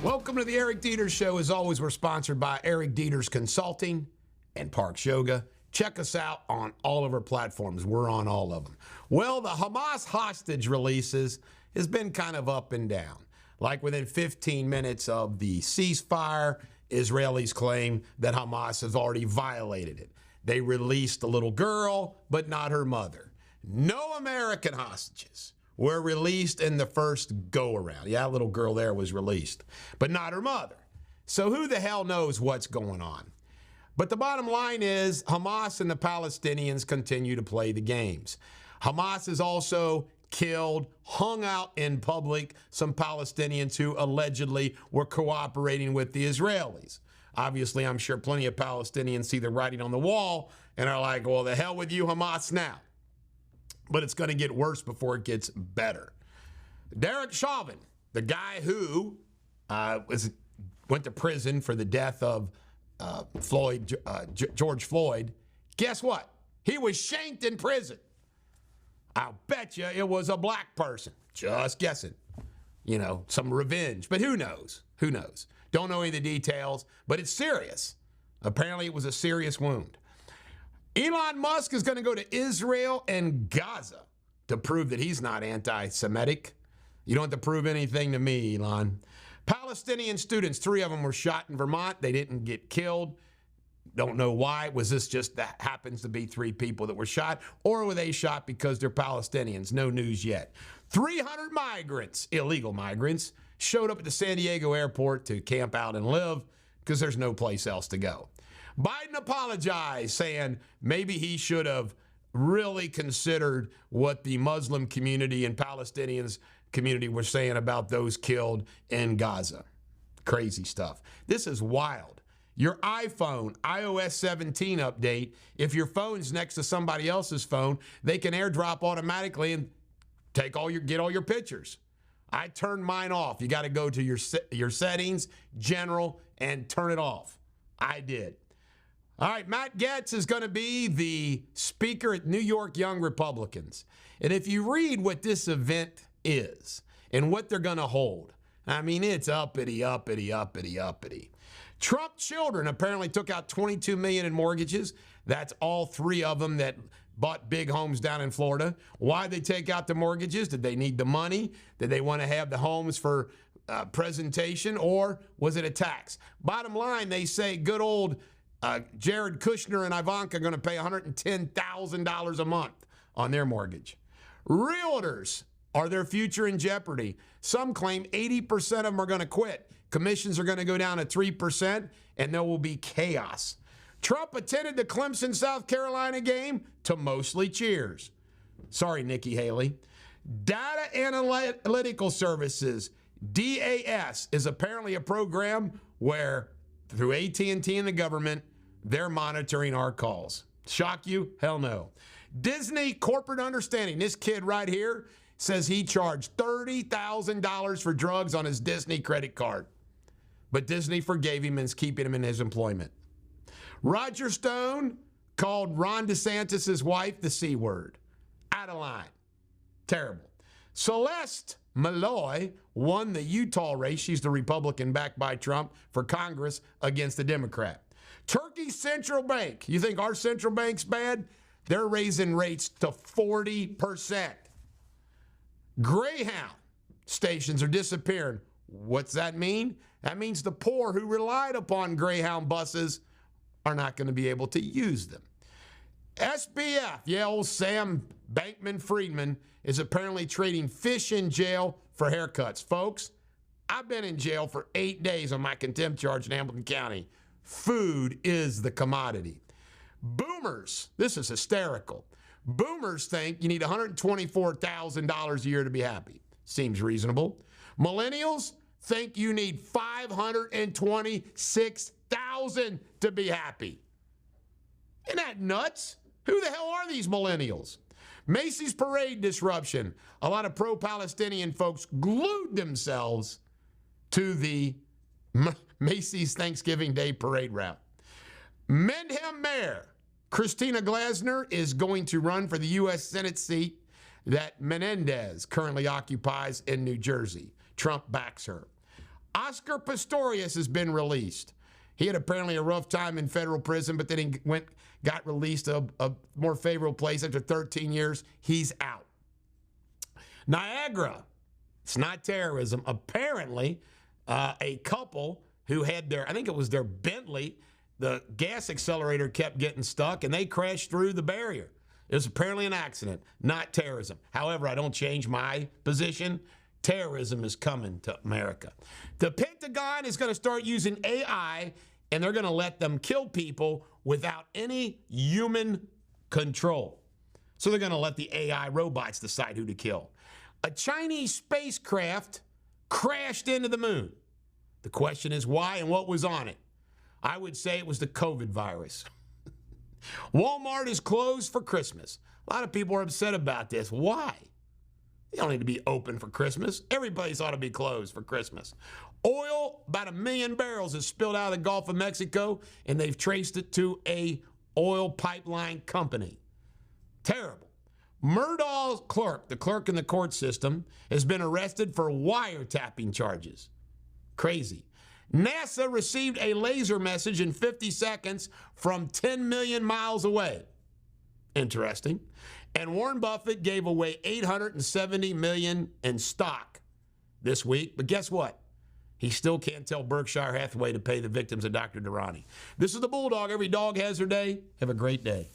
Welcome to the Eric Deters Show. As always, we're sponsored by Eric Deters Consulting and Parks Yoga. Check us out on all of our platforms. We're on all of them. Well, the Hamas hostage releases has been kind of up and down. Like within 15 minutes of the ceasefire, Israelis claim that Hamas has already violated it. They released the little girl, but not her mother. No American hostages were released in the first go-around. Yeah, that little girl there was released, but not her mother. So who the hell knows what's going on? But the bottom line is Hamas and the Palestinians continue to play the games. Hamas has also killed, hung out in public some Palestinians who allegedly were cooperating with the Israelis. Obviously, I'm sure plenty of Palestinians see the writing on the wall and are like, well, the hell with you, Hamas, now. But it's going to get worse before it gets better. Derek Chauvin, the guy who went to prison for the death of George Floyd, guess what? He was shanked in prison. I'll bet you it was a black person. Just guessing. You know, some revenge. But who knows? Who knows? Don't know any of the details, but it's serious. Apparently it was a serious wound. Elon Musk is going to go to Israel and Gaza to prove that he's not anti-Semitic. You don't have to prove anything to me, Elon. Palestinian students, 3 of them were shot in Vermont. They didn't get killed. Don't know why. Was this just that happens to be 3 people that were shot? Or were they shot because they're Palestinians? No news yet. 300 migrants, illegal migrants, showed up at the San Diego airport to camp out and live because there's no place else to go. Biden apologized, saying maybe he should have really considered what the Muslim community and Palestinians community were saying about those killed in Gaza. Crazy stuff. This is wild. Your iPhone, iOS 17 update, if your phone's next to somebody else's phone, they can AirDrop automatically and get all your pictures. I turned mine off. You got to go to your settings, general, and turn it off. I did. All right, Matt Gaetz is going to be the speaker at New York Young Republicans. And if you read what this event is and what they're going to hold, I mean, it's uppity, uppity, uppity, uppity. Trump children apparently took out $22 million in mortgages. That's all 3 of them that bought big homes down in Florida. Why did they take out the mortgages? Did they need the money? Did they want to have the homes for presentation, or was it a tax? Bottom line, they say good old Jared Kushner and Ivanka are going to pay $110,000 a month on their mortgage. Realtors, are their future in jeopardy? Some claim 80% of them are going to quit. Commissions are going to go down to 3%, and there will be chaos. Trump attended the Clemson, South Carolina game to mostly cheers. Sorry, Nikki Haley. Data Analytical Services, DAS, is apparently a program where, through AT&T and the government, they're monitoring our calls. Shock you? Hell no. Disney Corporate Understanding. This kid right here says he charged $30,000 for drugs on his Disney credit card. But Disney forgave him and is keeping him in his employment. Roger Stone called Ron DeSantis' wife the C word. Out of line. Terrible. Celeste Malloy won the Utah race. She's the Republican backed by Trump for Congress against the Democrat. Turkey's central bank. You think our central bank's bad? They're raising rates to 40%. Greyhound stations are disappearing. What's that mean? That means the poor who relied upon Greyhound buses are not going to be able to use them. SBF, yeah, old Sam Bankman-Friedman, is apparently trading fish in jail for haircuts. Folks, I've been in jail for 8 days on my contempt charge in Hamilton County. Food is the commodity. Boomers, this is hysterical. Boomers think you need $124,000 a year to be happy. Seems reasonable. Millennials think you need $526,000 to be happy. Isn't that nuts? Who the hell are these millennials? Macy's parade disruption. A lot of pro-Palestinian folks glued themselves to the Macy's Thanksgiving Day parade route. Mendham Mayor Christina Glasner is going to run for the U.S. Senate seat that Menendez currently occupies in New Jersey. Trump backs her. Oscar Pistorius has been released. He had apparently a rough time in federal prison, but then he got released to a more favorable place after 13 years. He's out. Niagara, it's not terrorism. Apparently, a couple who had their, I think it was their Bentley, the gas accelerator kept getting stuck and they crashed through the barrier. It was apparently an accident, not terrorism. However, I don't change my position. Terrorism is coming to America. The Pentagon is going to start using AI, and they're going to let them kill people without any human control. So they're going to let the AI robots decide who to kill. A Chinese spacecraft crashed into the moon. The question is why and what was on it? I would say it was the COVID virus. Walmart is closed for Christmas. A lot of people are upset about this. Why? They don't need to be open for Christmas. Everybody's ought to be closed for Christmas. Oil, about 1 million barrels is spilled out of the Gulf of Mexico, and they've traced it to a oil pipeline company. Terrible. Murdahl's clerk, the clerk in the court system, has been arrested for wiretapping charges. Crazy. NASA received a laser message in 50 seconds from 10 million miles away. Interesting. And Warren Buffett gave away $870 million in stock this week. But guess what? He still can't tell Berkshire Hathaway to pay the victims of Dr. Durrani. This is the Bulldog. Every dog has their day. Have a great day.